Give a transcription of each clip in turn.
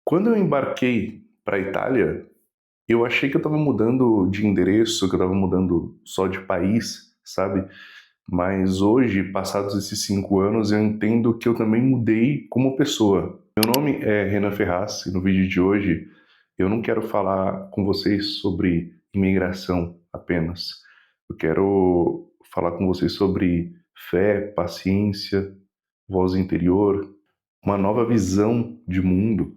Quando eu embarquei para a Itália, eu achei que eu estava mudando de endereço, que eu estava mudando só de país, sabe? Mas hoje, passados esses 5 anos, eu entendo que eu também mudei como pessoa. Meu nome é Renan Ferraz e no vídeo de hoje eu não quero falar com vocês sobre imigração apenas. Eu quero falar com vocês sobre fé, paciência, voz interior, uma nova visão de mundo.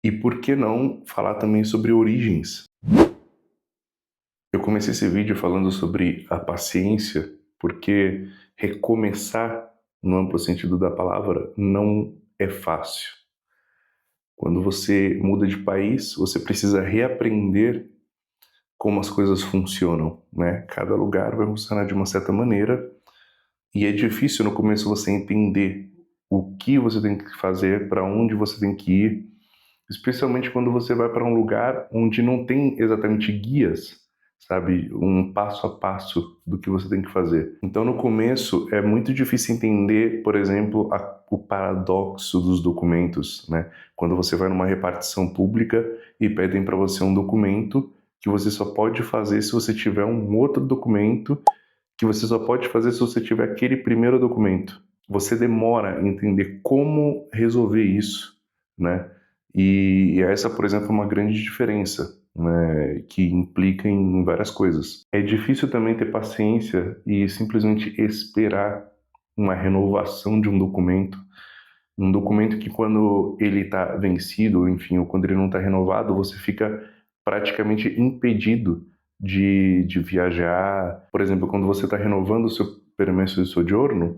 E por que não falar também sobre origens? Eu comecei esse vídeo falando sobre a paciência, porque recomeçar, no amplo sentido da palavra, não é fácil. Quando você muda de país, você precisa reaprender como as coisas funcionam, né? Cada lugar vai funcionar de uma certa maneira e é difícil no começo você entender o que você tem que fazer, para onde você tem que ir, especialmente quando você vai para um lugar onde não tem exatamente guias, sabe? Um passo a passo do que você tem que fazer. Então, no começo, é muito difícil entender, por exemplo, o paradoxo dos documentos, né? Quando você vai numa repartição pública e pedem para você um documento que você só pode fazer se você tiver um outro documento, que você só pode fazer se você tiver aquele primeiro documento. Você demora a entender como resolver isso, né? E essa, por exemplo, é uma grande diferença, né, que implica em várias coisas. É difícil também ter paciência e simplesmente esperar uma renovação de um documento que quando ele está vencido, enfim, ou quando ele não está renovado, você fica praticamente impedido de viajar. Por exemplo, quando você está renovando o seu permesso de soggiorno,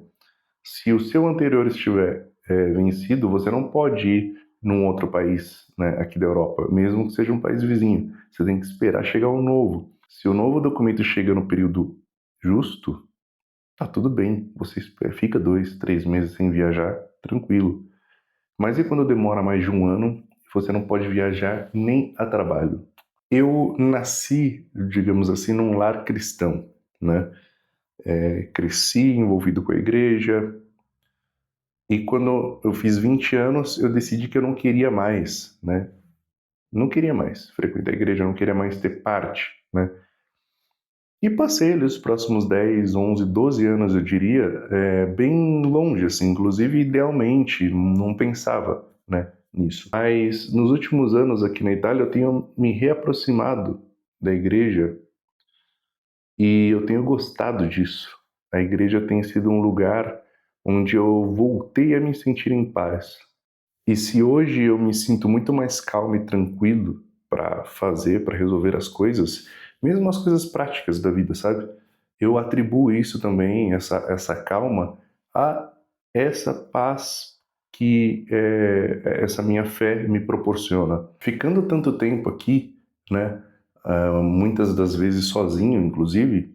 se o seu anterior estiver vencido, você não pode ir num outro país, né, aqui da Europa, mesmo que seja um país vizinho. Você tem que esperar chegar um novo. Se o novo documento chega no período justo, tá tudo bem. Você fica 2, 3 meses sem viajar, tranquilo. Mas e quando demora mais de um ano e você não pode viajar nem a trabalho? Eu nasci, digamos assim, num lar cristão, né? Cresci envolvido com a igreja, e quando eu fiz 20 anos, eu decidi que eu não queria mais, né? Não queria mais frequentar a igreja, eu não queria mais ter parte, né? E passei ali os próximos 10, 11, 12 anos, eu diria, bem longe, assim, inclusive idealmente, não pensava, né, nisso. Mas nos últimos anos aqui na Itália, eu tenho me reaproximado da igreja e eu tenho gostado disso. A igreja tem sido um lugar onde eu voltei a me sentir em paz. E se hoje eu me sinto muito mais calmo e tranquilo para fazer, para resolver as coisas, mesmo as coisas práticas da vida, sabe? Eu atribuo isso também, essa calma, a essa paz que essa minha fé me proporciona. Ficando tanto tempo aqui, né, muitas das vezes sozinho, inclusive,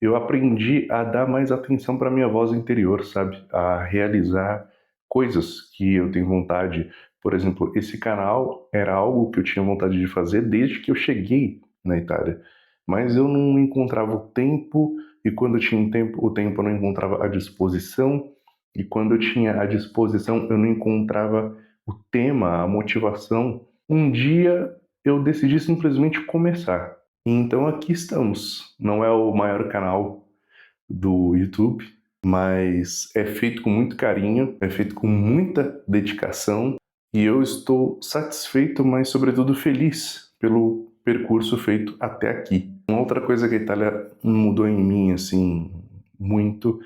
eu aprendi a dar mais atenção para minha voz interior, sabe? A realizar coisas que eu tenho vontade. Por exemplo, esse canal era algo que eu tinha vontade de fazer desde que eu cheguei na Itália. Mas eu não encontrava o tempo, e quando eu tinha o tempo eu não encontrava a disposição, e quando eu tinha a disposição eu não encontrava o tema, a motivação. Um dia eu decidi simplesmente começar. Então aqui estamos. Não é o maior canal do YouTube, mas é feito com muito carinho, é feito com muita dedicação e eu estou satisfeito, mas sobretudo feliz pelo percurso feito até aqui. Uma outra coisa que a Itália mudou em mim assim muito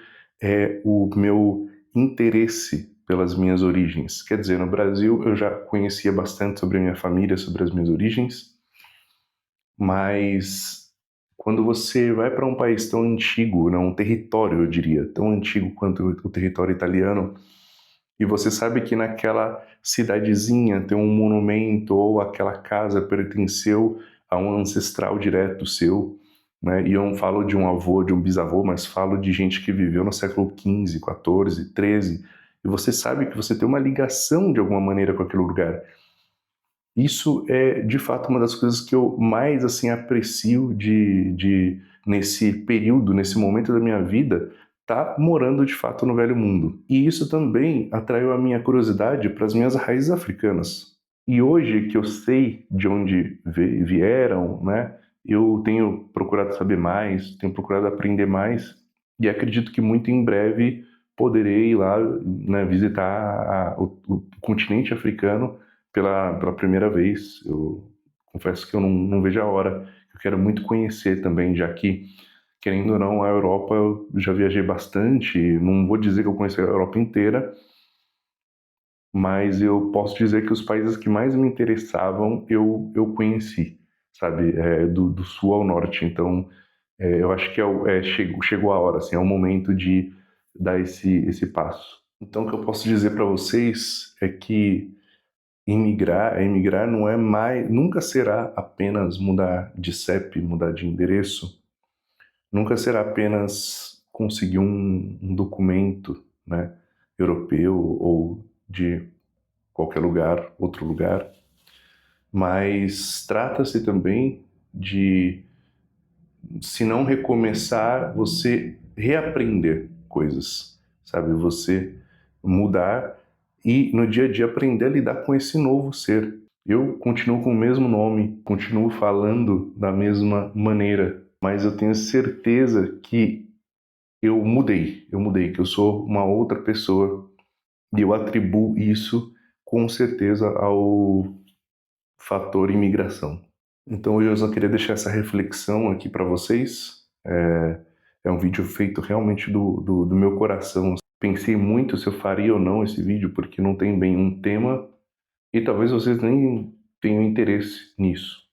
é o meu interesse pelas minhas origens. Quer dizer, no Brasil eu já conhecia bastante sobre a minha família, sobre as minhas origens, mas quando você vai para um país tão antigo, né, um território, eu diria, tão antigo quanto o território italiano, e você sabe que naquela cidadezinha tem um monumento ou aquela casa pertenceu a um ancestral direto seu, né? E eu não falo de um avô, de um bisavô, mas falo de gente que viveu no século XV, XIV, XIII, e você sabe que você tem uma ligação de alguma maneira com aquele lugar. Isso é, de fato, uma das coisas que eu mais assim aprecio nesse período, nesse momento da minha vida, tá morando de fato no Velho Mundo. E isso também atraiu a minha curiosidade para as minhas raízes africanas. E hoje que eu sei de onde vieram, né, eu tenho procurado saber mais, tenho procurado aprender mais, e acredito que muito em breve poderei ir lá, né, visitar o continente africano pela primeira vez. Eu confesso que eu não vejo a hora. Eu quero muito conhecer também, já que, querendo ou não, a Europa eu já viajei bastante. Não vou dizer que eu conheci a Europa inteira, mas eu posso dizer que os países que mais me interessavam eu conheci, sabe, do sul ao norte. Então, eu acho que chegou a hora, assim, é o momento de dar esse passo. Então, o que eu posso dizer para vocês é que emigrar não é mais, nunca será apenas mudar de CEP, mudar de endereço, nunca será apenas conseguir um documento, né, europeu ou de qualquer lugar, outro lugar, mas trata-se também de, se não recomeçar, você reaprender coisas, sabe? Você mudar e no dia a dia aprender a lidar com esse novo ser. Eu continuo com o mesmo nome, continuo falando da mesma maneira, mas eu tenho certeza que eu mudei, que eu sou uma outra pessoa e eu atribuo isso com certeza ao fator imigração. Então hoje eu só queria deixar essa reflexão aqui para vocês. É um vídeo feito realmente do meu coração. Pensei muito se eu faria ou não esse vídeo, porque não tem bem um tema e talvez vocês nem tenham interesse nisso.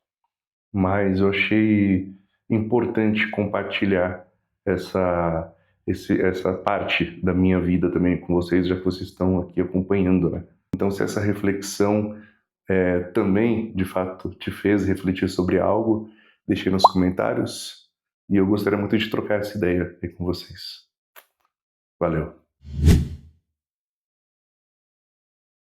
Mas eu achei importante compartilhar essa, essa parte da minha vida também com vocês, já que vocês estão aqui acompanhando, né? Então, se essa reflexão também, de fato, te fez refletir sobre algo, deixe nos comentários e eu gostaria muito de trocar essa ideia aí com vocês. Valeu!